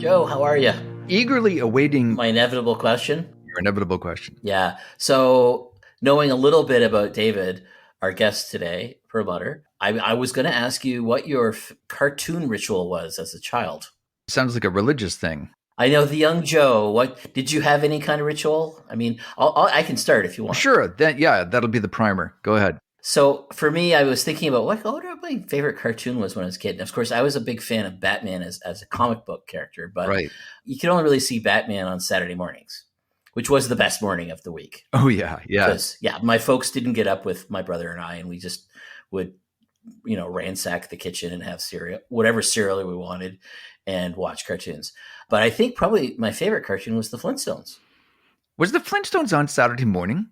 Joe, how are you? Eagerly awaiting My inevitable question. your inevitable question. Yeah. So, knowing a little bit about David, our guest today, Perlmutter, I was going to ask you what your cartoon ritual was as a child. Sounds like a religious thing. I know the young Joe. What did you have any kind of ritual? I mean, I can start if you want. Sure. That'll be the primer. Go ahead. So for me, I was thinking about what my favorite cartoon was when I was a kid. And of course, I was a big fan of Batman as a comic book character, but Right. you can only really see Batman on Saturday mornings, which was the best morning of the week. Oh, yeah. Yeah. Because, my folks didn't get up with my brother and I, and we just would, ransack the kitchen and have whatever cereal we wanted and watch cartoons. But I think probably my favorite cartoon was the Flintstones. Was the Flintstones on Saturday morning?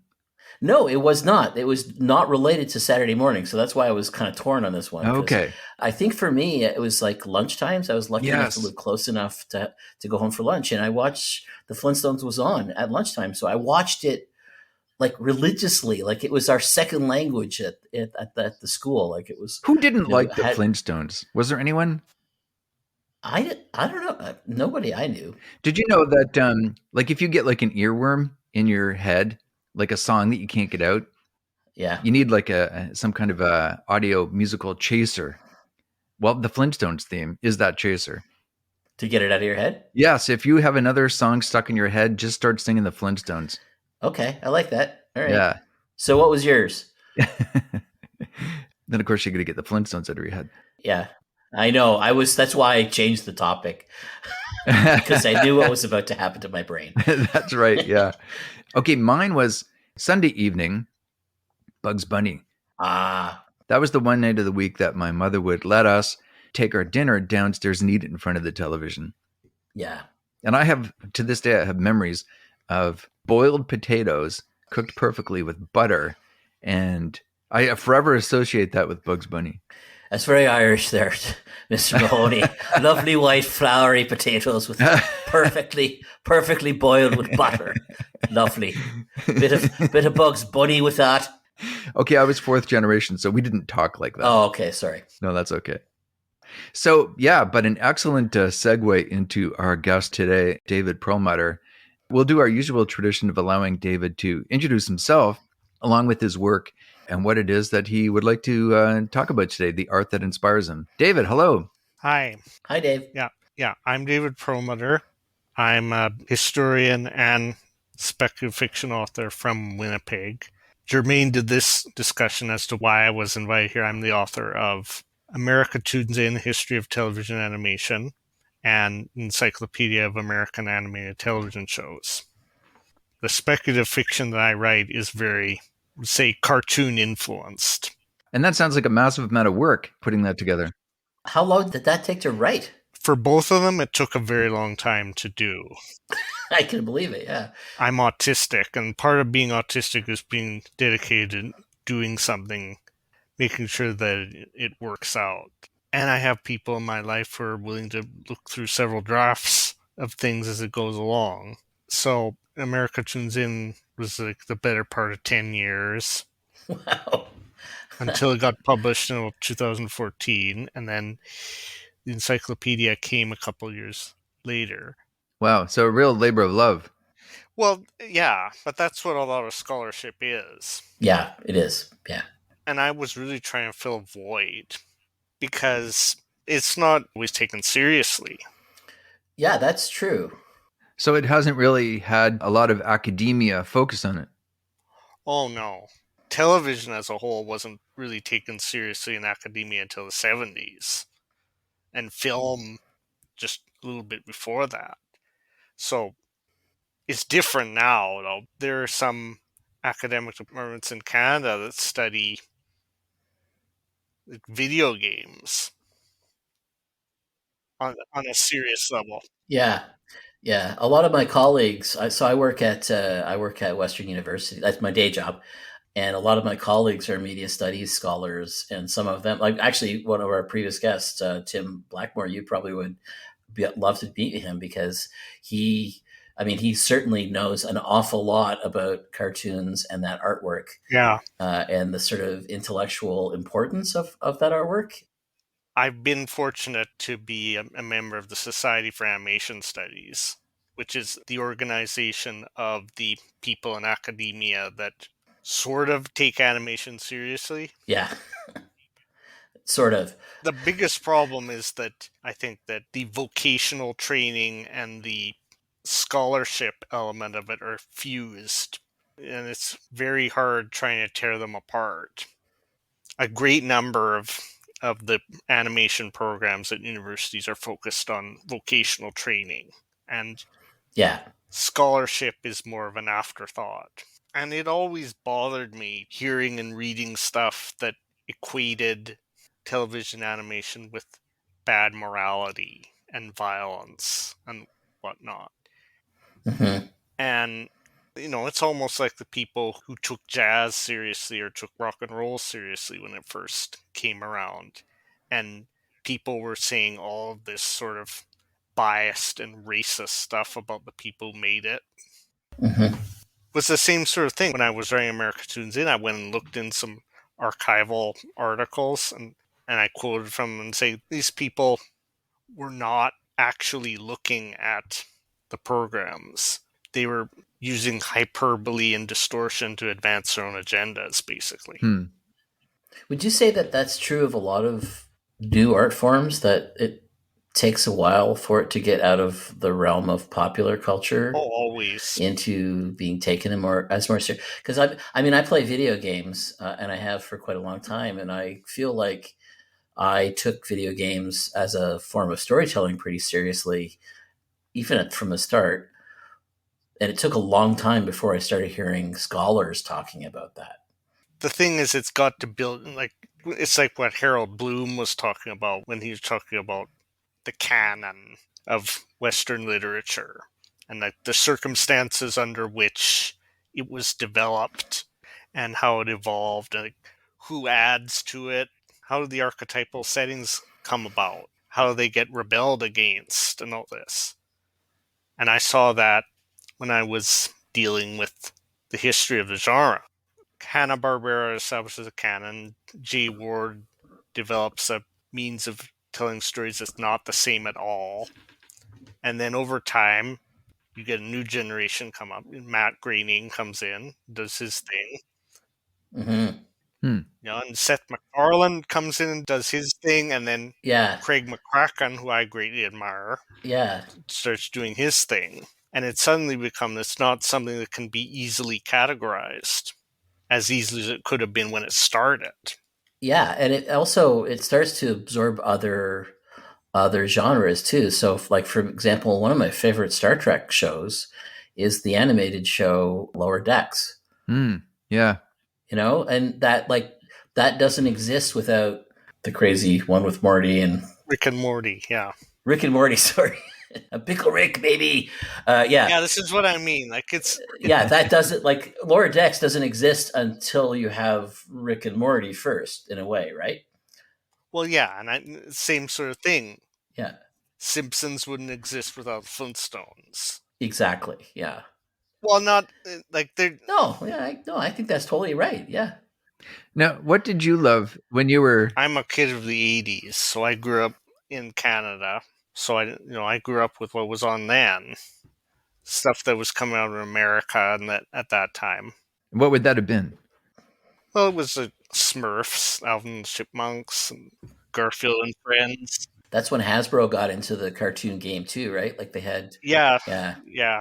No, it was not. It was not related to Saturday morning. So that's why I was kind of torn on this one. Okay. I think for me, it was like lunchtimes. I was lucky enough to live close enough to go home for lunch. And I watched the Flintstones was on at lunchtime. So I watched it like religiously, like it was our second language at the school. Like it was. Who didn't like the Flintstones? Was there anyone? I don't know. Nobody I knew. Did you know that like if you get like an earworm in your head, like a song that you can't get out, you need like some kind of a audio musical chaser. Well, the Flintstones theme is that chaser. To get it out of your head? Yes. If you have another song stuck in your head, just start singing the Flintstones. Okay. I like that. All right. Yeah. So what was yours? Then, of course, you're going to get the Flintstones out of your head. Yeah. I know. That's why I changed the topic. Because I knew what was about to happen to my brain. That's right. Yeah. Okay. Mine was Sunday evening, Bugs Bunny. Ah. That was the one night of the week that my mother would let us take our dinner downstairs and eat it in front of the television. Yeah. And to this day, I have memories of boiled potatoes cooked perfectly with butter. And I forever associate that with Bugs Bunny. That's very Irish there, Mr. Mahoney. Lovely white floury potatoes with perfectly boiled with butter. Lovely. Bit of Bugs Bunny with that. Okay, I was fourth generation, so we didn't talk like that. Oh, okay, sorry. No, that's okay. So, yeah, but an excellent segue into our guest today, David Perlmutter. We'll do our usual tradition of allowing David to introduce himself along with his work and what it is that he would like to talk about today, the art that inspires him. David, hello. Hi. Hi, Dave. Yeah. I'm David Perlmutter. I'm a historian and speculative fiction author from Winnipeg. Germane to this discussion as to why I was invited here, I'm the author of America Tunes In, History of Television Animation, and Encyclopedia of American Animated Television Shows. The speculative fiction that I write is very, say, cartoon influenced. And that sounds like a massive amount of work putting that together. How long did that take to write? For both of them, it took a very long time to do. I can believe it, yeah. I'm autistic, and part of being autistic is being dedicated to doing something, making sure that it works out. And I have people in my life who are willing to look through several drafts of things as it goes along. So America Tunes In was like the better part of 10 years. Wow. Until it got published in 2014, and then the encyclopedia came a couple years later. Wow, so a real labor of love. Well, yeah, but that's what a lot of scholarship is. Yeah, it is, yeah. And I was really trying to fill a void, because it's not always taken seriously. Yeah, that's true. So it hasn't really had a lot of academia focus on it. Oh, no. Television as a whole wasn't really taken seriously in academia until the 70s. And film just a little bit before that. So it's different now, though. There are some academic departments in Canada that study video games on a serious level. Yeah. A lot of my colleagues. I work at Western University. That's my day job, and a lot of my colleagues are media studies scholars, and some of them, like actually one of our previous guests, Tim Blackmore. You probably would love to meet him because he certainly knows an awful lot about cartoons and that artwork. Yeah. And the sort of intellectual importance of that artwork. I've been fortunate to be a member of the Society for Animation Studies, which is the organization of the people in academia that sort of take animation seriously. Yeah, sort of. The biggest problem is that I think that the vocational training and the scholarship element of it are fused, and it's very hard trying to tear them apart. A great number of the animation programs at universities are focused on vocational training, and Yeah. scholarship is more of an afterthought. And it always bothered me hearing and reading stuff that equated television animation with bad morality and violence and whatnot. Hmm. And, it's almost like the people who took jazz seriously or took rock and roll seriously when it first came around. And people were saying all of this sort of biased and racist stuff about the people who made it. Hmm. It was the same sort of thing when I was writing America Tunes In. I went and looked in some archival articles and I quoted from them and say these people were not actually looking at the programs. They were using hyperbole and distortion to advance their own agendas, basically. Would you say that that's true of a lot of new art forms, that it takes a while for it to get out of the realm of popular culture Oh, always. into being taken as more serious? Because I play video games, and I have for quite a long time, and I feel like I took video games as a form of storytelling pretty seriously, even from the start. And it took a long time before I started hearing scholars talking about that. The thing is, it's got to build, it's like what Harold Bloom was talking about when he was talking about the canon of Western literature and like the circumstances under which it was developed and how it evolved and who adds to it, how do the archetypal settings come about, how do they get rebelled against, and all this. And I saw that when I was dealing with the history of the genre. Hanna-Barbera establishes a canon. J. Ward develops a means of telling stories that's not the same at all. And then over time, you get a new generation come up. Matt Groening comes in, does his thing. Mm-hmm. And Seth MacFarlane comes in and does his thing, and then Yeah. Craig McCracken, who I greatly admire, Yeah. starts doing his thing. And it suddenly becomes, it's not something that can be easily categorized as easily as it could have been when it started. Yeah, and it starts to absorb other genres too. So, like for example, one of my favorite Star Trek shows is the animated show Lower Decks. Yeah, And that doesn't exist without the crazy one with Morty and Rick and Morty, yeah. Rick and Morty. Sorry, a pickle Rick, baby. Yeah, this is what I mean. Like it's that doesn't Lower Decks doesn't exist until you have Rick and Morty first, in a way, right? Well, yeah, and same sort of thing. Yeah, Simpsons wouldn't exist without Flintstones. exactly. Yeah. Well, not like they're I think that's totally right. Yeah. Now, what did you love when you were? I'm a kid of the 80s, so I grew up in Canada. So I grew up with what was on then, stuff that was coming out of America and that at that time. What would that have been? Well, it was the Smurfs, Alvin and the Chipmunks, and Garfield and Friends. That's when Hasbro got into the cartoon game too, right? Like they had. Yeah. Yeah.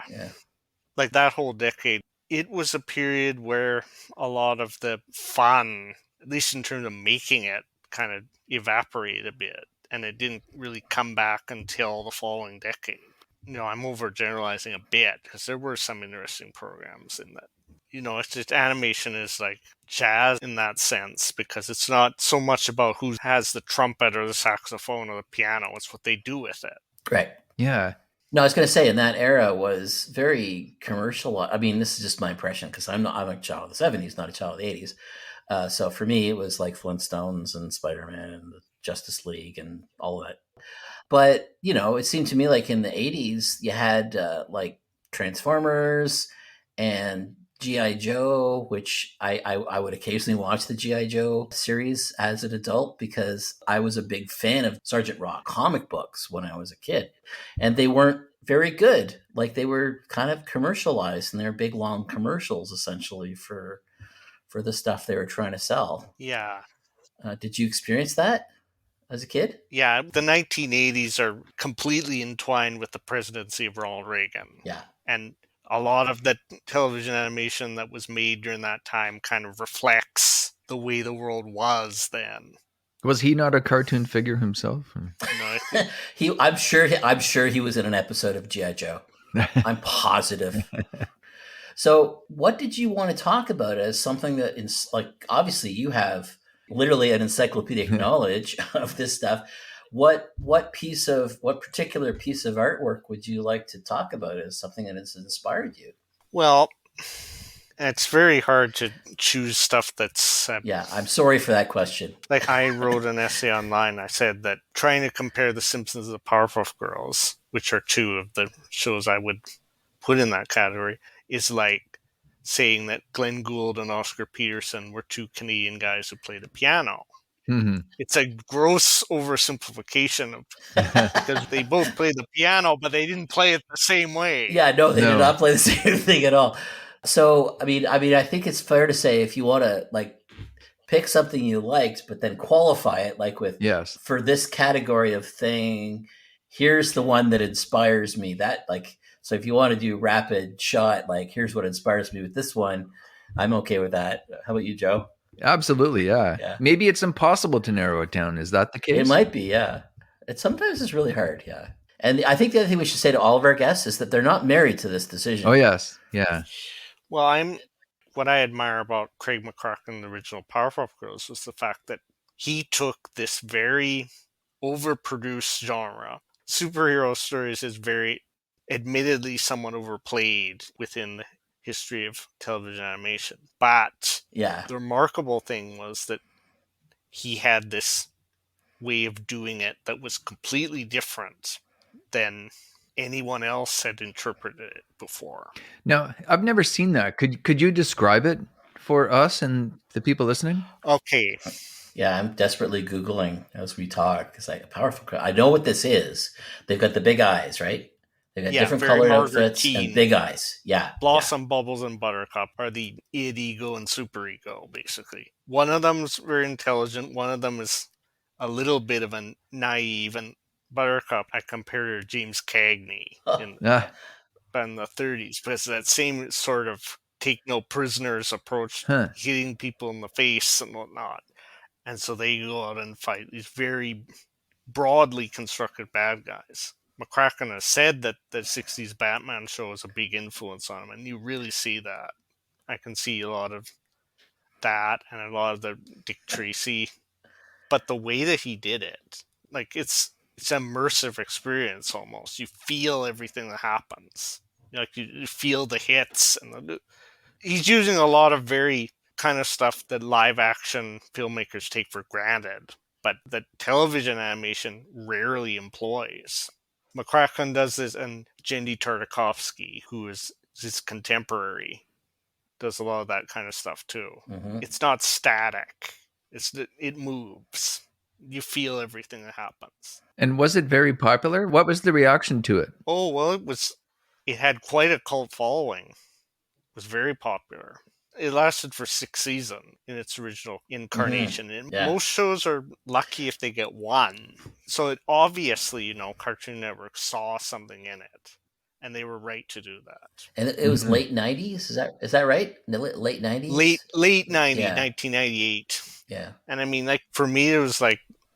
Like that whole decade, it was a period where a lot of the fun, at least in terms of making it, kind of evaporated a bit. And it didn't really come back until the following decade. I'm overgeneralizing a bit because there were some interesting programs in that. It's just animation is like jazz in that sense because it's not so much about who has the trumpet or the saxophone or the piano. It's what they do with it. Right. Yeah. No, I was going to say in that era was very commercial. I mean, this is just my impression because I'm a child of the 70s, not a child of the 80s. So for me, it was like Flintstones and Spider-Man and the Justice League and all of that. But, it seemed to me like in the 80s, you had like Transformers and G.I. Joe, which I would occasionally watch the G.I. Joe series as an adult because I was a big fan of Sergeant Rock comic books when I was a kid. And they weren't very good. Like they were kind of commercialized and they're big long commercials essentially for the stuff they were trying to sell. Yeah. Did you experience that as a kid? Yeah, the 1980s are completely entwined with the presidency of Ronald Reagan. Yeah. And a lot of the television animation that was made during that time kind of reflects the way the world was then. Was he not a cartoon figure himself? No, I'm sure he was in an episode of G.I. Joe. I'm positive. So, what did you want to talk about as something that, obviously you have literally an encyclopedic knowledge of this stuff. What particular piece of artwork would you like to talk about as something that has inspired you? Well, it's very hard to choose stuff that's... yeah, I'm sorry for that question. Like I wrote an essay online. I said that trying to compare The Simpsons to the Powerpuff Girls, which are two of the shows I would put in that category, is like saying that Glenn Gould and Oscar Peterson were two Canadian guys who played the piano. Mm-hmm. It's a gross oversimplification because they both played the piano, but they didn't play it the same way. Yeah, no, they did not play the same thing at all. So, I mean, I think it's fair to say if you want to pick something you liked, but then qualify it with yes, for this category of thing, here's the one that inspires me. So if you want to do rapid shot, here's what inspires me with this one, I'm okay with that. How about you, Joe? Absolutely, yeah. Maybe it's impossible to narrow it down. Is that the case? It might be, yeah. Sometimes it's really hard, yeah. And I think the other thing we should say to all of our guests is that they're not married to this decision. Oh, yes, yeah. Well, what I admire about Craig McCracken, the original Powerpuff Girls, was the fact that he took this very overproduced genre. Superhero stories is very, admittedly, somewhat overplayed within the history of television animation. But the remarkable thing was that he had this way of doing it that was completely different than anyone else had interpreted it before. Now, I've never seen that. Could you describe it for us and the people listening? Okay. Yeah, I'm desperately Googling as we talk because I know what this is. They've got the big eyes, right? They've got different colored outfits and big eyes. Yeah. Blossom, Bubbles, and Buttercup are the id, ego, and super ego, basically. One of them's very intelligent. One of them is a little bit of a naive. And Buttercup, I compare her to James Cagney in the 30s. But it's that same sort of take no prisoners approach, hitting people in the face and whatnot. And so they go out and fight these very broadly constructed bad guys. McCracken has said that the 60s Batman show is a big influence on him, and you really see that. I can see a lot of that and a lot of the Dick Tracy. But the way that he did it, it's an immersive experience almost. You feel everything that happens. You feel the hits. And he's using a lot of very kind of stuff that live action filmmakers take for granted, but that television animation rarely employs. McCracken does this, and Jendy Tartakovsky, who is his contemporary, does a lot of that kind of stuff too. Mm-hmm. It's not static. It moves. You feel everything that happens. And was it very popular? What was the reaction to it? Oh, well, it had quite a cult following. It was very popular. It lasted for 6 seasons in its original incarnation. Mm-hmm. And most shows are lucky if they get one. So it obviously, Cartoon Network saw something in it, and they were right to do that. And it was late 90s? Is that right? The late 90s? Late 90s, 1998. Yeah. And for me, it was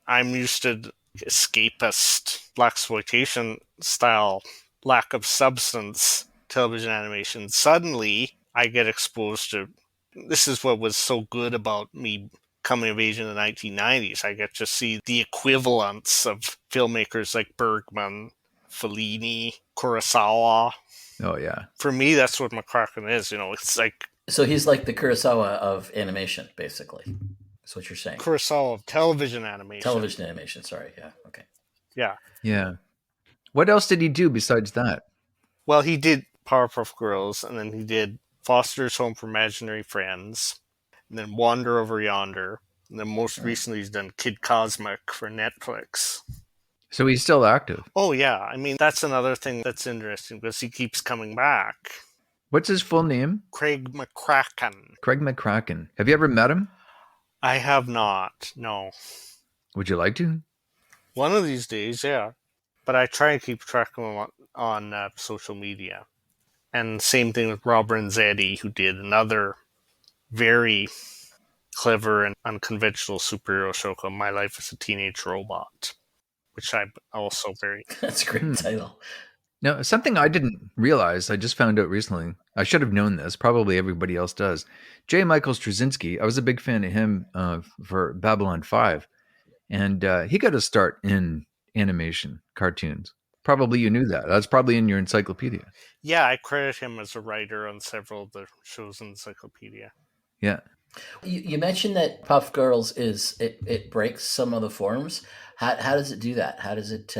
I'm used to escapist, blaxploitation style, lack of substance television animation. Suddenly, I get exposed to, this is what was so good about me coming of age in the 1990s. I get to see the equivalents of filmmakers like Bergman, Fellini, Kurosawa. Oh, yeah. For me, that's what McCracken is. It's so he's like the Kurosawa of animation, basically. That's what you're saying. Kurosawa of television animation. Television animation, sorry. Yeah, okay. Yeah. Yeah. What else did he do besides that? Well, he did Powerpuff Girls, and then he did Foster's Home for Imaginary Friends, and then Wander Over Yonder, and then most recently he's done Kid Cosmic for Netflix. So he's still active. Oh yeah, I mean, that's another thing that's interesting because he keeps coming back. What's his full name? Craig McCracken. Craig McCracken. Have you ever met him? I have not, no. Would you like to? One of these days, yeah. But I try and keep track of him on social media. And same thing with Rob Renzetti, who did another very clever and unconventional superhero show called My Life as a Teenage Robot, which I'm also very... That's a great title. Now, something I didn't realize, I just found out recently. I should have known this. Probably everybody else does. J. Michael Straczynski, I was a big fan of him for Babylon 5. And he got a start in animation, cartoons. Probably you knew that. That's probably in your encyclopedia. Yeah, I credit him as a writer on several of the shows in the encyclopedia. Yeah. You mentioned that Puff Girls it breaks some of the forms. How does it do that? How does it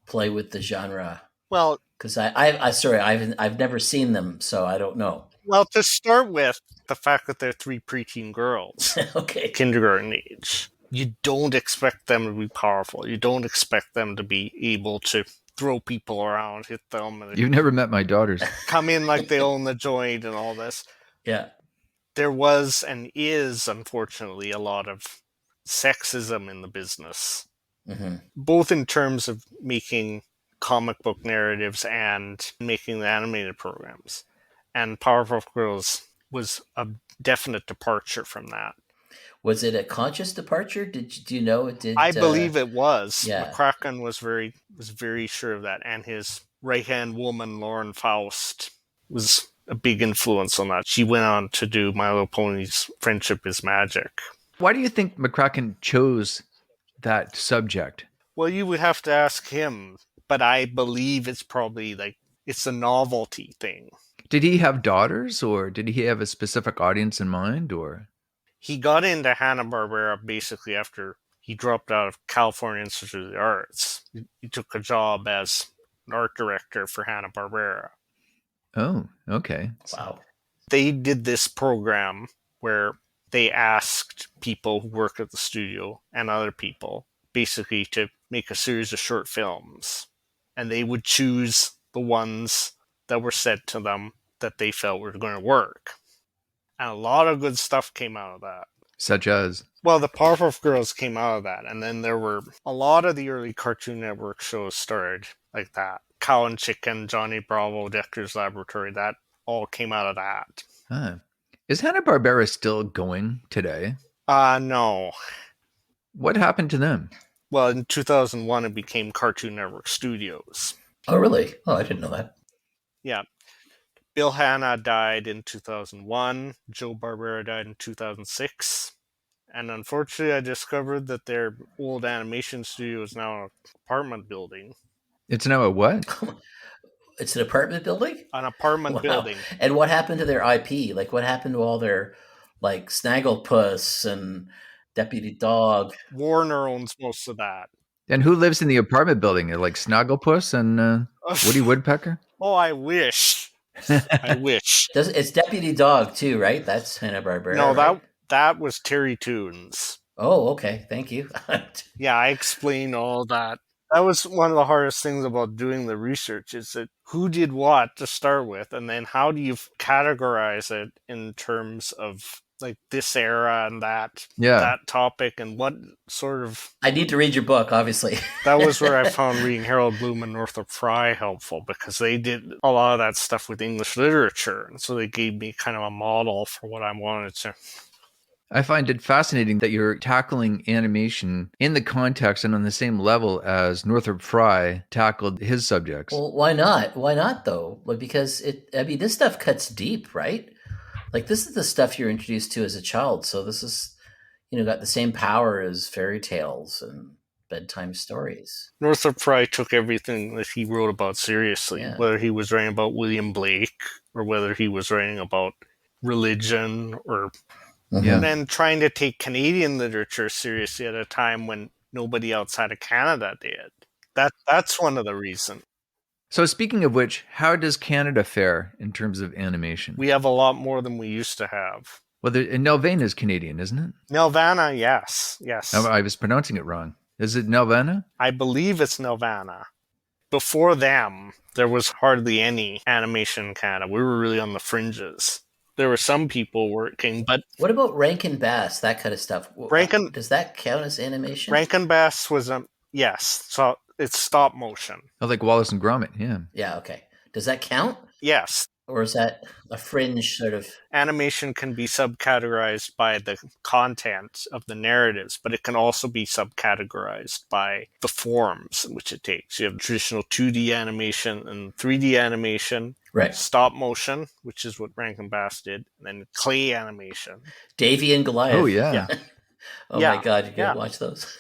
play with the genre? Well, because I've never seen them, so I don't know. Well, to start with, the fact that they're 3 preteen girls, okay, kindergarten age, you don't expect them to be powerful. You don't expect them to be able to throw people around, hit them. And You've never met my daughters. Come in like they own the joint and all this. Yeah. There was and is, unfortunately, a lot of sexism in the business, both in terms of making comic book narratives and making the animated programs. And Powerpuff Girls was a definite departure from that. Was it a conscious departure? Do you know it did? I believe it was. Yeah. McCracken was very sure of that, and his right-hand woman, Lauren Faust, was a big influence on that. She went on to do My Little Pony's Friendship is Magic. Why do you think McCracken chose that subject? Well, you would have to ask him, but I believe it's probably it's a novelty thing. Did he have daughters, or did he have a specific audience in mind, or? He got into Hanna-Barbera basically after he dropped out of California Institute of the Arts. He took a job as an art director for Hanna-Barbera. Oh, okay. Wow. They did this program where they asked people who work at the studio and other people basically to make a series of short films. And they would choose the ones that were said to them that they felt were going to work. And a lot of good stuff came out of that. Such as? Well, the Powerpuff Girls came out of that. And then there were a lot of the early Cartoon Network shows started like that. Cow and Chicken, Johnny Bravo, Dexter's Laboratory, that all came out of that. Huh. Is Hanna-Barbera still going today? No. What happened to them? Well, in 2001, it became Cartoon Network Studios. Oh, really? Oh, I didn't know that. Yeah. Bill Hanna died in 2001. Joe Barbera died in 2006. And unfortunately, I discovered that their old animation studio is now an apartment building. It's now a what? It's an apartment building? An apartment building. And what happened to their IP? Like, what happened to all their, Snagglepuss and Deputy Dog? Warner owns most of that. And who lives in the apartment building? Like Snagglepuss and Woody Woodpecker? Oh, I wish. I wish. It's Deputy Dog too, right? That's Hanna-Barbera. No, right? that was Terry Toons. Oh, okay. Thank you. Yeah, I explained all that. That was one of the hardest things about doing the research is that who did what to start with, and then how do you categorize it in terms of this era and that topic and what sort of... I need to read your book, obviously. That was where I found reading Harold Bloom and Northrop Frye helpful, because they did a lot of that stuff with English literature, and so they gave me kind of a model for what I wanted to... I find it fascinating that you're tackling animation in the context and on the same level as Northrop Frye tackled his subjects. Well, why not? Why not, though? Because this stuff cuts deep, right? This is the stuff you're introduced to as a child. So this is, got the same power as fairy tales and bedtime stories. Northrop Frye took everything that he wrote about seriously, whether he was writing about William Blake or whether he was writing about religion or... And then trying to take Canadian literature seriously at a time when nobody outside of Canada did. That's one of the reasons. So speaking of which, how does Canada fare in terms of animation? We have a lot more than we used to have. Well, Nelvana is Canadian, isn't it? Nelvana, yes. I was pronouncing it wrong. Is it Nelvana? I believe it's Nelvana. Before them, there was hardly any animation in Canada. We were really on the fringes. There were some people working, but What about Rankin Bass, that kind of stuff? Rankin Does that count as animation? Rankin Bass was yes, so it's stop motion. Oh, like Wallace and Gromit, yeah. Yeah, okay. Does that count? Yes. Or is that a fringe sort of... Animation can be subcategorized by the content of the narratives, but it can also be subcategorized by the forms in which it takes. You have traditional 2D animation and 3D animation, Right. stop motion, which is what Rankin Bass did, and then clay animation. Davy and Goliath. Oh, yeah. Oh Yeah, my God, you yeah. gotta watch those.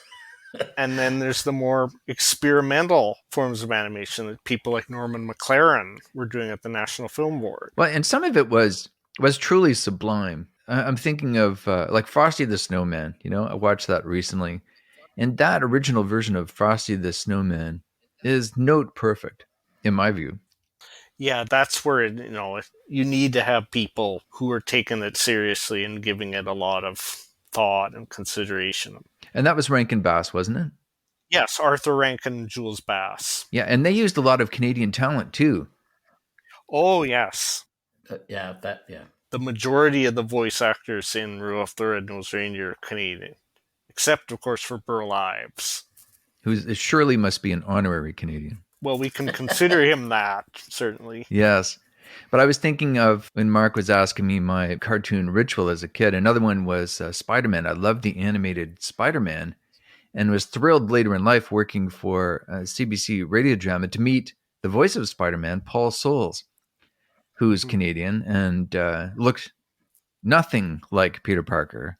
And then there's the more experimental forms of animation that people like Norman McLaren were doing at the National Film Board. Well, and some of it was truly sublime. I'm thinking of like Frosty the Snowman. You know, I watched that recently, and that original version of Frosty the Snowman is note perfect, in my view. Yeah, that's where you need to have people who are taking it seriously and giving it a lot of thought and consideration. And that was Rankin Bass, wasn't it? Yes, Arthur Rankin and Jules Bass. Yeah, and they used a lot of Canadian talent too. Oh, yes. Yeah. The majority of the voice actors in Rudolph the Red-Nosed Reindeer are Canadian, except, of course, for Burl Ives. Who surely must be an honorary Canadian. Well, we can consider him that, certainly. Yes. But I was thinking of when Mark was asking me my cartoon ritual as a kid. Another one was Spider-Man. I loved the animated Spider-Man and was thrilled later in life working for CBC Radio Drama to meet the voice of Spider-Man, Paul Soles, who's Canadian and looked nothing like Peter Parker.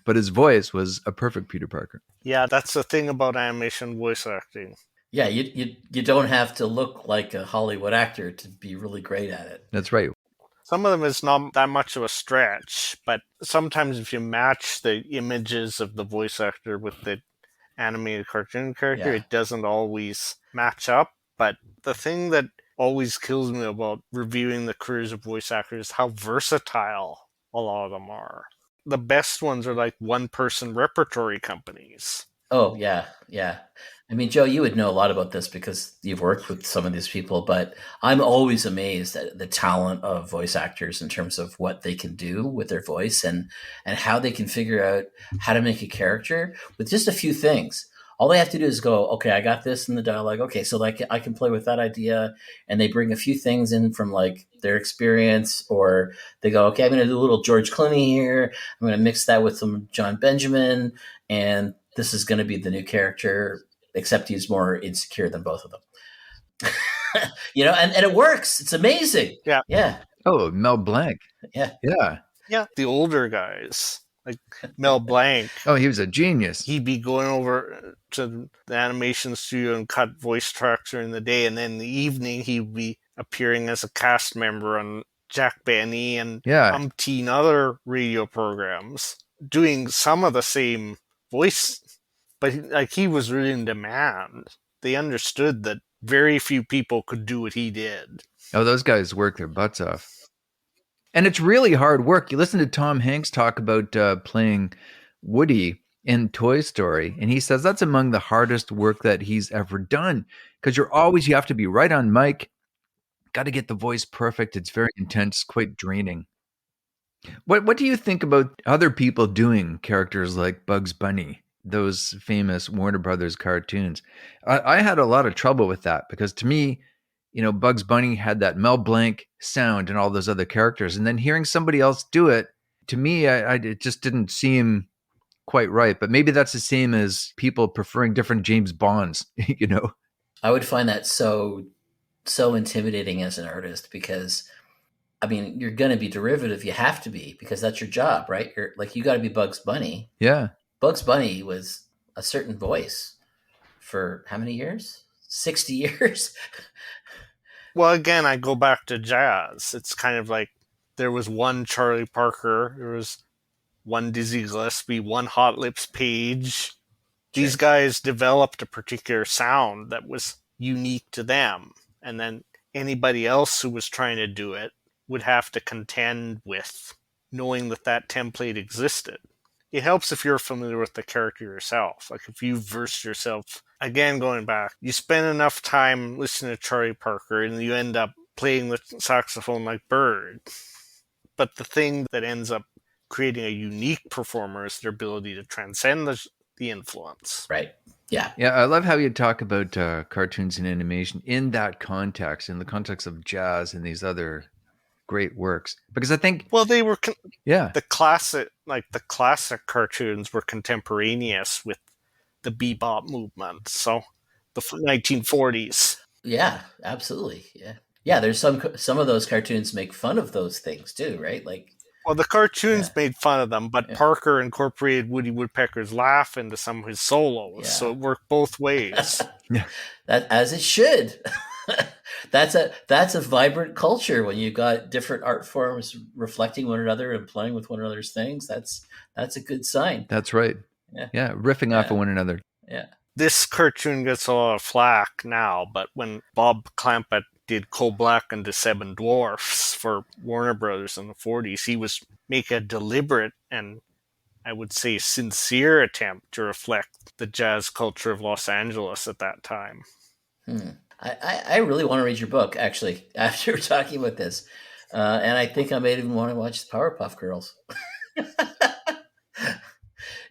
But his voice was a perfect Peter Parker. Yeah, that's the thing about animation voice acting. Yeah, you don't have to look like a Hollywood actor to be really great at it. That's right. Some of them is not that much of a stretch, but sometimes if you match the images of the voice actor with the animated cartoon character, Yeah. it doesn't always match up. But the thing that always kills me about reviewing the careers of voice actors is how versatile a lot of them are. The best ones are like one-person repertory companies. Oh, yeah. I mean, Joe, you would know a lot about this because you've worked with some of these people, but I'm always amazed at the talent of voice actors in terms of what they can do with their voice and how they can figure out how to make a character with just a few things. All they have to do is go, okay, I got this in the dialogue. Okay, so like I can play with that idea, and they bring a few things in from like their experience, or they go, okay, I'm going to do a little George Clooney here. I'm going to mix that with some John Benjamin, and this is going to be the new character, except he's more insecure than both of them. And it works. It's amazing. Yeah. Oh, Mel Blanc. Yeah. Yeah, the older guys, like Mel Blanc. Oh, he was a genius. He'd be going over to the animation studio and cut voice tracks during the day, and then in the evening he'd be appearing as a cast member on Jack Benny and umpteen other radio programs, doing some of the same voice. But like he was really in demand. They understood that very few people could do what he did. Oh, those guys work their butts off. And it's really hard work. You listen to Tom Hanks talk about playing Woody in Toy Story, and he says that's among the hardest work that he's ever done because you have to be right on mic, got to get the voice perfect. It's very intense, quite draining. What do you think about other people doing characters like Bugs Bunny? Those famous Warner Brothers cartoons. I had a lot of trouble with that because to me, Bugs Bunny had that Mel Blanc sound and all those other characters. And then hearing somebody else do it, to me, it just didn't seem quite right. But maybe that's the same as people preferring different James Bonds, I would find that so intimidating as an artist because, I mean, you're going to be derivative. You have to be because that's your job, right? You got to be Bugs Bunny. Yeah. Bugs Bunny was a certain voice for how many years? 60 years? Well, again, I go back to jazz. It's kind of like there was one Charlie Parker, there was one Dizzy Gillespie, one Hot Lips Page. These guys developed a particular sound that was unique to them. And then anybody else who was trying to do it would have to contend with knowing that that template existed. It helps if you're familiar with the character yourself. Like if you versed yourself, again, going back, you spend enough time listening to Charlie Parker and you end up playing the saxophone like Bird. But the thing that ends up creating a unique performer is their ability to transcend the influence. Right. Yeah. Yeah, I love how you talk about cartoons and animation in that context, in the context of jazz and these other great works. Because I think, well, they were yeah, the classic cartoons were contemporaneous with the bebop movement. So the 1940s. Yeah, absolutely. Yeah. Yeah, there's some of those cartoons make fun of those things too, right? Like, well, the cartoons made fun of them, but Parker incorporated Woody Woodpecker's laugh into some of his solos, so it worked both ways. That as it should. That's a vibrant culture when you've got different art forms reflecting one another and playing with one another's things. That's a good sign. That's right. Yeah, riffing off of one another. Yeah. This cartoon gets a lot of flack now, but when Bob Clampett did Coal Black and the Seven Dwarfs for Warner Brothers in the 40s, he was making a deliberate and I would say sincere attempt to reflect the jazz culture of Los Angeles at that time. I really want to read your book, actually, after talking about this. And I think I may even want to watch the Powerpuff Girls.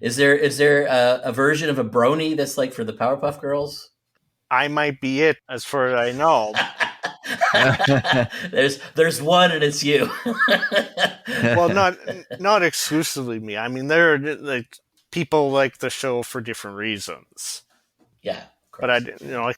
Is there a version of a brony that's like for the Powerpuff Girls? I might be it, as far as I know. There's one, and it's you. Well, not exclusively me. I mean, there are like people like the show for different reasons. Yeah, but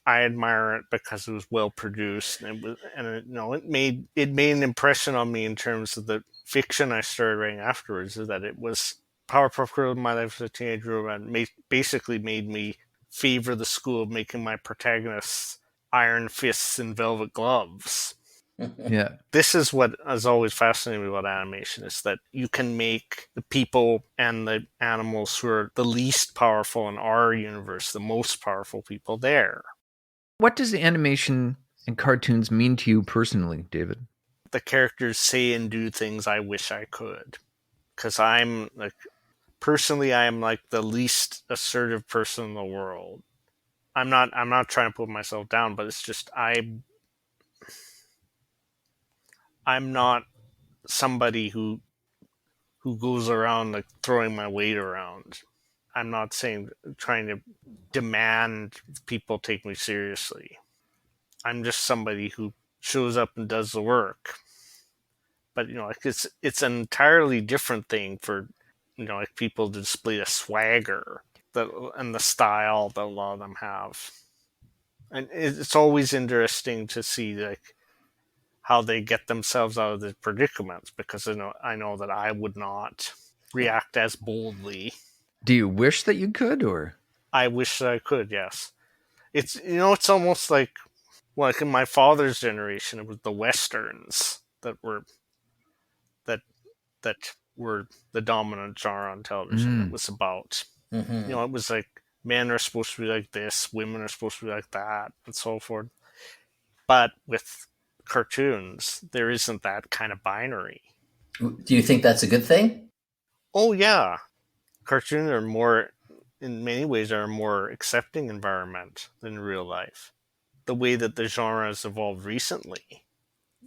I admire it because it was well produced, and it made an impression on me in terms of the fiction I started writing afterwards. Is that it was Powerpuff Girls in my life as a teenager, and basically made me favor the school of making my protagonists iron fists and velvet gloves. Yeah. This is what has always fascinated me about animation, is that you can make the people and the animals who are the least powerful in our universe the most powerful people there. What does animation and cartoons mean to you personally, David? The characters say and do things I wish I could. Because I'm like, personally, I am like the least assertive person in the world. I'm not trying to put myself down, but it's just I'm not somebody who goes around like throwing my weight around. I'm not trying to demand people take me seriously. I'm just somebody who shows up and does the work. But it's an entirely different thing for like people to display the swagger and the style that a lot of them have. And it's always interesting to see like how they get themselves out of the predicaments, because I know that I would not react as boldly. Do you wish that you could, or? I wish that I could, yes. It's it's almost like in my father's generation, it was the Westerns that were the dominant genre on television. It was about it was like men are supposed to be like this, women are supposed to be like that, and so forth. But with cartoons, there isn't that kind of binary. Do you think that's a good thing? Oh yeah, cartoons are in many ways a more accepting environment than real life. The way that the genre has evolved recently,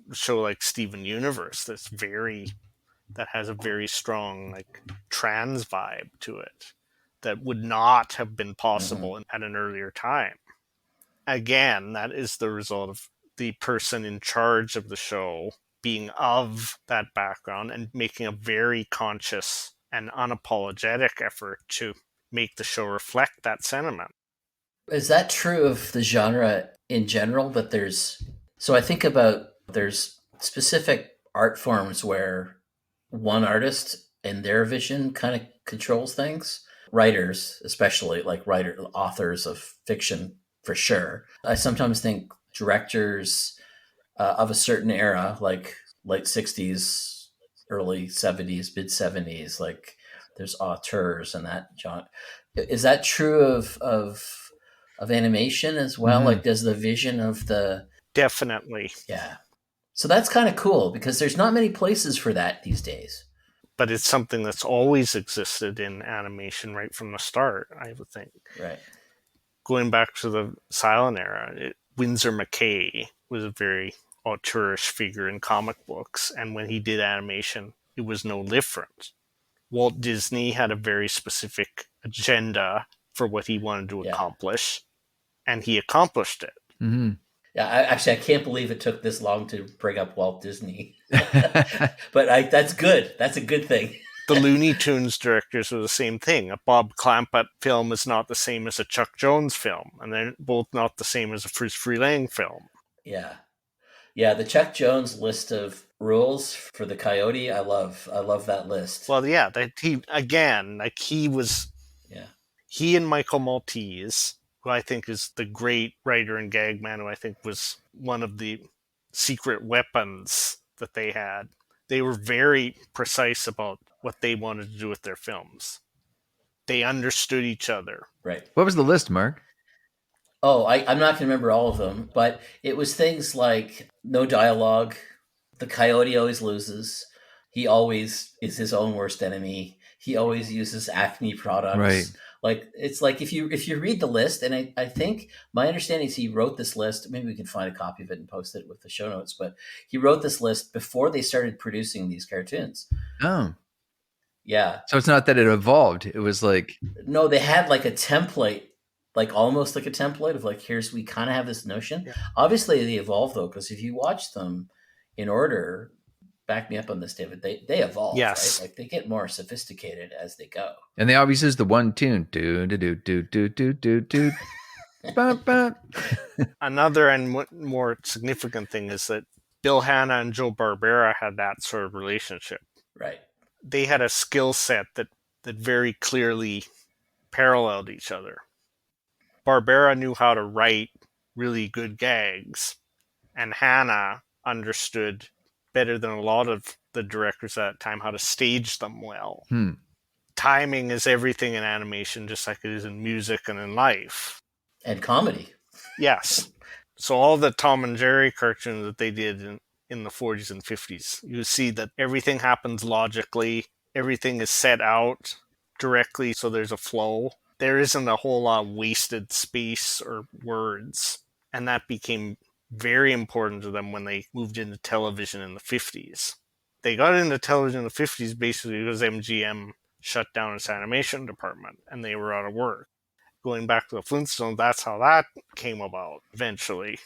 a show like Steven Universe that has a very strong like trans vibe to it that would not have been possible at an earlier time. Again, that is the result of the person in charge of the show being of that background and making a very conscious and unapologetic effort to make the show reflect that sentiment. Is that true of the genre in general? That I think about there's specific art forms where one artist and their vision kind of controls things. Writers, especially like authors of fiction, for sure. I sometimes think directors of a certain era, like late 60s, early 70s, mid 70s, like there's auteurs and that genre. Is that true of of animation as well? Like, does the vision of the Definitely. yeah. So that's kind of cool because there's not many places for that these days. But it's something that's always existed in animation right from the start, I would think. Right. Going back to the silent era, Winsor McCay was a very auteurish figure in comic books, and when he did animation, it was no different. Walt Disney had a very specific agenda for what he wanted to accomplish, and he accomplished it. Mm-hmm. Yeah, I can't believe it took this long to bring up Walt Disney. But that's good. That's a good thing. The Looney Tunes directors were the same thing. A Bob Clampett film is not the same as a Chuck Jones film, and they're both not the same as a Fritz Freleng film. Yeah. Yeah, the Chuck Jones list of rules for the Coyote, I love that list. Well, yeah, he and Michael Maltese, who I think is the great writer and gag man, who I think was one of the secret weapons that they had. They were very precise about what they wanted to do with their films. They understood each other. Right. What was the list, Mark? Oh, I'm not going to remember all of them, but it was things like no dialogue. The Coyote always loses. He always is his own worst enemy. He always uses Acme products. Right. Like, it's like if you read the list, and I think my understanding is he wrote this list. Maybe we can find a copy of it and post it with the show notes. But he wrote this list before they started producing these cartoons. Oh. Yeah. So it's not that it evolved. It was like... No, they had like a template, like almost like a template of like, we kind of have this notion. Yeah. Obviously they evolved though, because if you watch them in order, back me up on this, David, they evolve, yes. Right? Like they get more sophisticated as they go. And they always use the one tune. Do, do, do, do, do, do, do, do. Another and more significant thing is that Bill Hanna and Joe Barbera had that sort of relationship. Right. They had a skill set that very clearly paralleled each other. Barbera knew how to write really good gags, and Hanna understood better than a lot of the directors at that time how to stage them well. Timing is everything in animation, just like it is in music and in life. And comedy. Yes. So all the Tom and Jerry cartoons that they did in the 40s and 50s, you see that everything happens logically, everything is set out directly so there's a flow. There isn't a whole lot of wasted space or words. And that became very important to them when they moved into television in the 50s. They got into television in the 50s basically because MGM shut down its animation department and they were out of work. Going back to the Flintstones, that's how that came about eventually.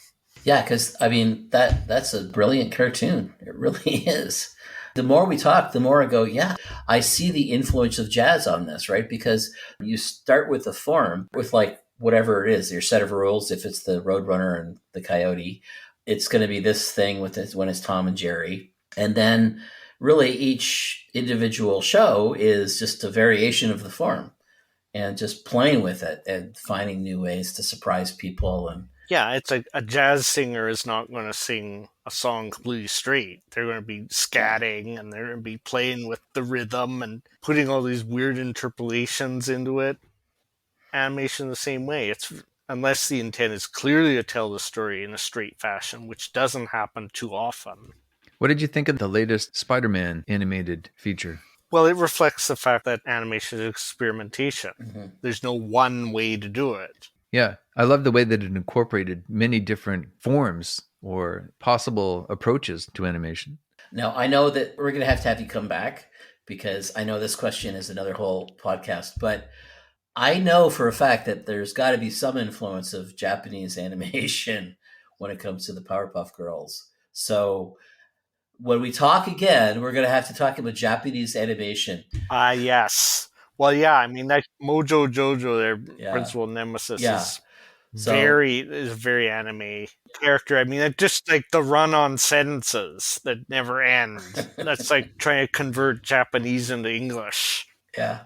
Yeah, because, I mean, that's a brilliant cartoon. It really is. The more we talk, the more I go, yeah, I see the influence of jazz on this, right? Because you start with the form, with like whatever it is, your set of rules. If it's the Roadrunner and the Coyote, it's going to be this thing with this when it's Tom and Jerry. And then really each individual show is just a variation of the form and just playing with it and finding new ways to surprise people. And yeah, it's like a jazz singer is not going to sing a song completely straight. They're going to be scatting and they're going to be playing with the rhythm and putting all these weird interpolations into it. Animation the same way. It's unless the intent is clearly to tell the story in a straight fashion, which doesn't happen too often. What did you think of the latest Spider-Man animated feature? Well, it reflects the fact that animation is experimentation. Mm-hmm. There's no one way to do it. Yeah, I love the way that it incorporated many different forms or possible approaches to animation. Now, I know that we're going to have you come back because I know this question is another whole podcast, but I know for a fact that there's got to be some influence of Japanese animation when it comes to the Powerpuff Girls. So when we talk again, we're going to have to talk about Japanese animation. Yes. Well, yeah, I mean, that Mojo Jojo, their principal nemesis, is very anime character. I mean, just like the run-on sentences that never end. That's like trying to convert Japanese into English. Yeah.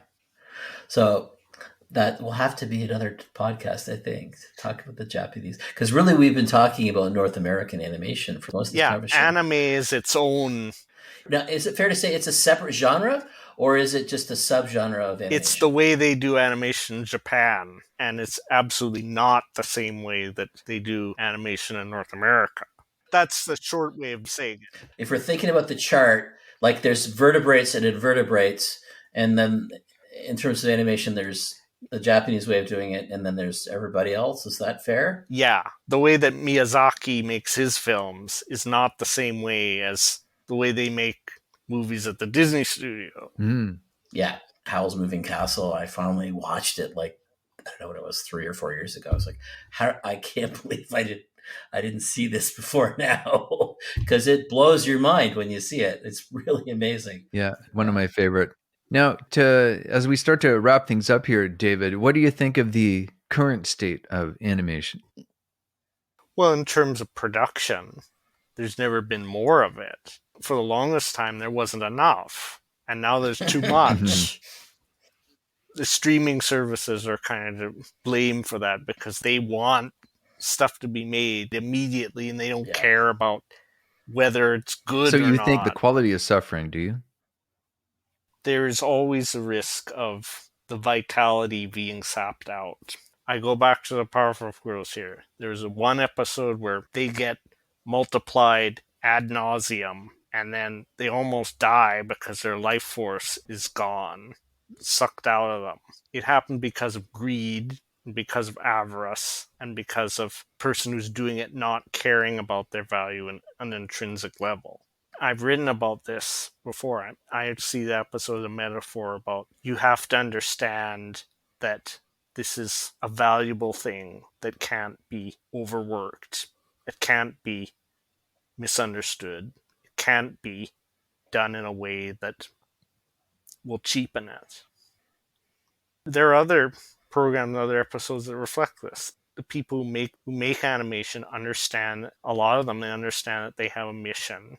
So that will have to be another podcast, I think, to talk about the Japanese. Because really, we've been talking about North American animation for most of the conversation. Anime is its own. Now, is it fair to say it's a separate genre? or is it just a subgenre of animation? It's the way they do animation in Japan, and it's absolutely not the same way that they do animation in North America. That's the short way of saying it. If we're thinking about the chart, like there's vertebrates and invertebrates, and then in terms of animation, there's the Japanese way of doing it, and then there's everybody else. Is that fair? Yeah, the way that Miyazaki makes his films is not the same way as the way they make movies at the Disney studio. Yeah, Howl's Moving Castle. I finally watched it like, I don't know what it was, 3 or 4 years ago. I was like, I can't believe I didn't see this before now, because it blows your mind when you see it. It's really amazing. Yeah, one of my favorite. Now, as we start to wrap things up here, David, what do you think of the current state of animation? Well, in terms of production, there's never been more of it. For the longest time, there wasn't enough, and now there's too much. The streaming services are kind of blamed for that because they want stuff to be made immediately, and they don't care about whether it's good or not. So you think the quality is suffering, do you? There is always a risk of the vitality being sapped out. I go back to the Powerpuff Girls here. There's one episode where they get multiplied ad nauseum, and then they almost die because their life force is gone, sucked out of them. It happened because of greed, because of avarice, and because of the person who's doing it not caring about their value in an intrinsic level. I've written about this before. I see the episode as a metaphor about you have to understand that this is a valuable thing that can't be overworked. It can't be misunderstood. It can't be done in a way that will cheapen it. There are other programs and other episodes that reflect this. The people who make animation understand, a lot of them, they understand that they have a mission.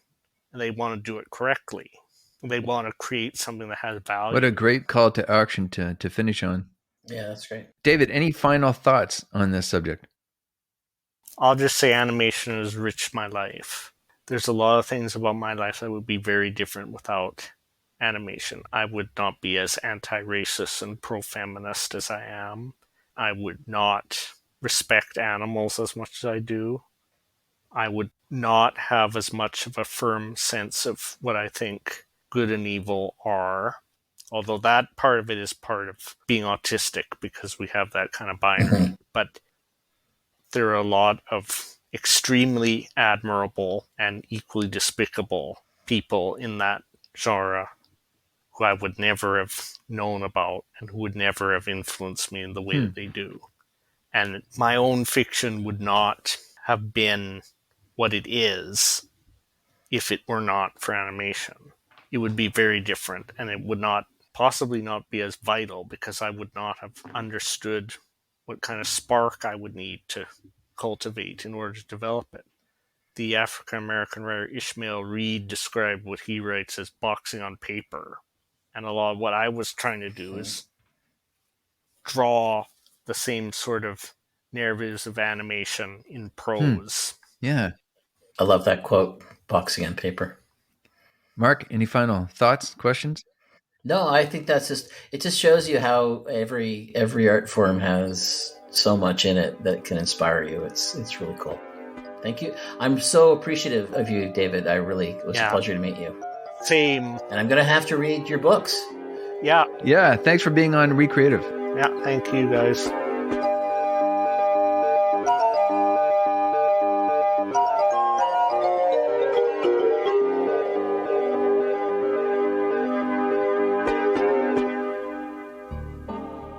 They want to do it correctly. They want to create something that has value. What a great call to action to finish on. Yeah, that's great. David, any final thoughts on this subject? I'll just say animation has enriched my life. There's a lot of things about my life that would be very different without animation. I would not be as anti-racist and pro-feminist as I am. I would not respect animals as much as I do. I would not have as much of a firm sense of what I think good and evil are. Although that part of it is part of being autistic because we have that kind of binary. But there are a lot of extremely admirable and equally despicable people in that genre who I would never have known about and who would never have influenced me in the way that they do. And my own fiction would not have been what it is if it were not for animation. It would be very different, and it would possibly not be as vital because I would not have understood what kind of spark I would need to cultivate in order to develop it. The African-American writer Ishmael Reed described what he writes as boxing on paper. And a lot of what I was trying to do is draw the same sort of narratives of animation in prose. Yeah. I love that quote, boxing on paper. Mark, any final thoughts, questions? No, I think it just shows you how every art form has so much in it that can inspire you. It's really cool. Thank you. I'm so appreciative of you, David. It was a pleasure to meet you. Same. And I'm going to have to read your books. Yeah. Yeah, thanks for being on Recreative. Yeah, thank you guys.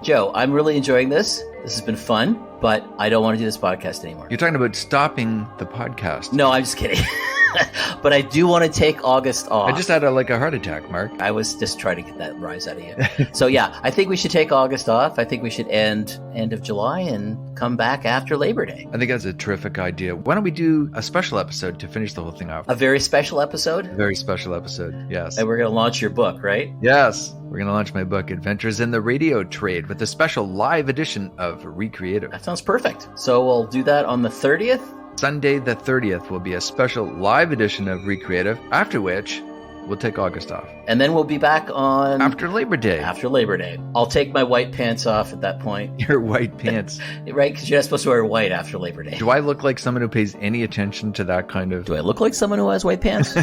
Joe, I'm really enjoying this. This has been fun, but I don't want to do this podcast anymore. You're talking about stopping the podcast. No, I'm just kidding. But I do want to take August off. I just had a heart attack, Mark. I was just trying to get that rise out of you. So yeah, I think we should take August off. I think we should end of July and come back after Labor Day. I think that's a terrific idea. Why don't we do a special episode to finish the whole thing off? A very special episode? Very special episode, yes. And we're going to launch your book, right? Yes. We're going to launch my book, Adventures in the Radio Trade, with a special live edition of Recreative. That sounds perfect. So we'll do that on the 30th. Sunday the 30th will be a special live edition of Recreative, after which We'll take August off. And then we'll be back on... After Labor Day. After Labor Day. I'll take my white pants off at that point. Your white pants. Right? Because you're not supposed to wear white after Labor Day. Do I look like someone who pays any attention to that kind of... Do I look like someone who has white pants?